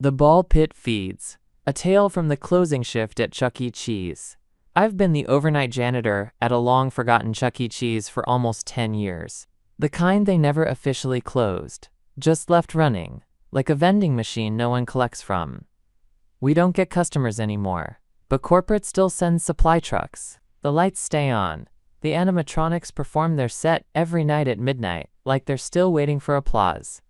The Ball Pit Feeds. A tale from the closing shift at Chuck E. Cheese. I've been the overnight janitor at a long-forgotten Chuck E. Cheese for almost 10 years. The kind they never officially closed, just left running, like a vending machine no one collects from. We don't get customers anymore, but corporate still sends supply trucks. The lights stay on. The animatronics perform their set every night at midnight, like they're still waiting for applause.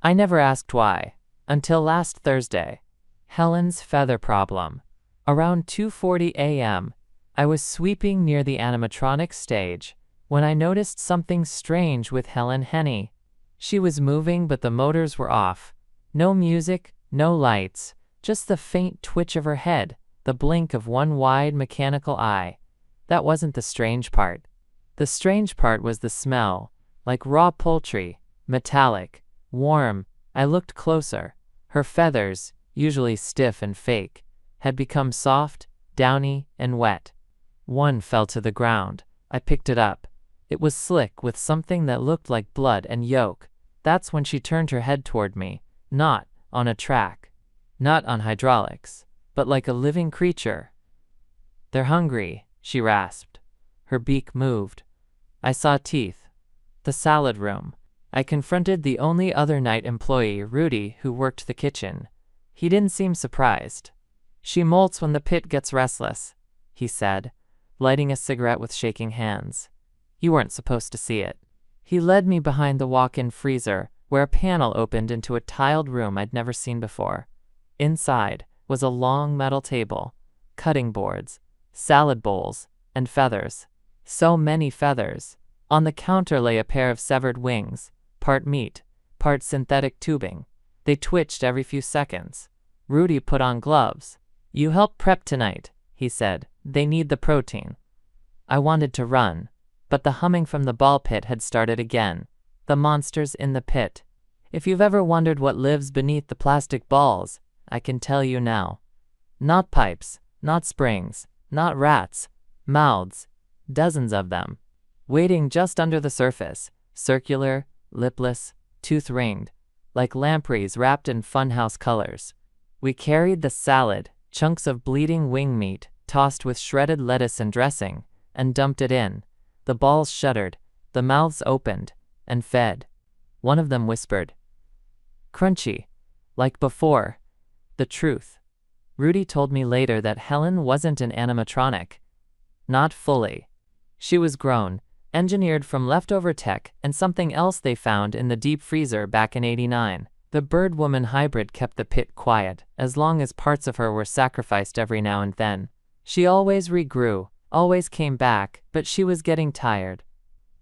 I never asked why, until last Thursday. Helen's feather problem. Around 2:40 a.m., I was sweeping near the animatronics stage when I noticed something strange with Henny. She was moving, but the motors were off. No music, no lights, just the faint twitch of her head, the blink of one wide mechanical eye. That wasn't the strange part. The strange part was the smell, like raw poultry, metallic, warm. I looked closer. Her feathers, usually stiff and fake, had become soft, downy, and wet. One fell to the ground. I picked it up. It was slick with something that looked like blood and yolk. That's when she turned her head toward me, not on a track, not on hydraulics, but like a living creature. "They're hungry," she rasped. Her beak moved. I saw teeth. The salad room. I confronted the only other night employee, Rudy, who worked the kitchen. He didn't seem surprised. "She molts when the pit gets restless," he said, lighting a cigarette with shaking hands. "You weren't supposed to see it." He led me behind the walk-in freezer, where a panel opened into a tiled room I'd never seen before. Inside was a long metal table, cutting boards, salad bowls, and feathers. So many feathers. On the counter lay a pair of severed wings, part meat, part synthetic tubing. They twitched every few seconds. Rudy put on gloves. "You help prep tonight," he said. "They need the protein." I wanted to run, but the humming from the ball pit had started again. The monsters in the pit. If you've ever wondered what lives beneath the plastic balls, I can tell you now. Not pipes, not springs, not rats, mouths, dozens of them, waiting just under the surface, circular, lipless, tooth-ringed, like lampreys wrapped in funhouse colors. We carried the salad, chunks of bleeding wing meat, tossed with shredded lettuce and dressing, and dumped it in. The balls shuddered, the mouths opened, and fed. One of them whispered, "Crunchy, like before." The truth. Rudy told me later that Helen wasn't an animatronic. Not fully. She was grown, engineered from leftover tech and something else they found in the deep freezer back in '89. The bird-woman hybrid kept the pit quiet, as long as parts of her were sacrificed every now and then. She always regrew, always came back, but she was getting tired.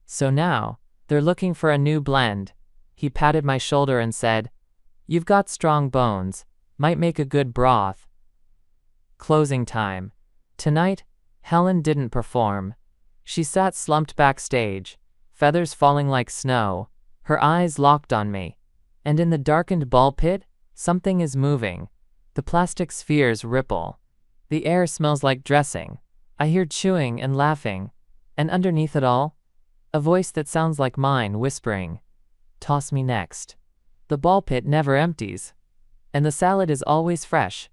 So now, they're looking for a new blend. He patted my shoulder and said, "You've got strong bones, might make a good broth." Closing time. Tonight, Helen didn't perform. She sat slumped backstage, feathers falling like snow, her eyes locked on me. And in the darkened ball pit, something is moving. The plastic spheres ripple. The air smells like dressing. I hear chewing and laughing. And underneath it all, a voice that sounds like mine whispering, "Toss me next." The ball pit never empties. And the salad is always fresh,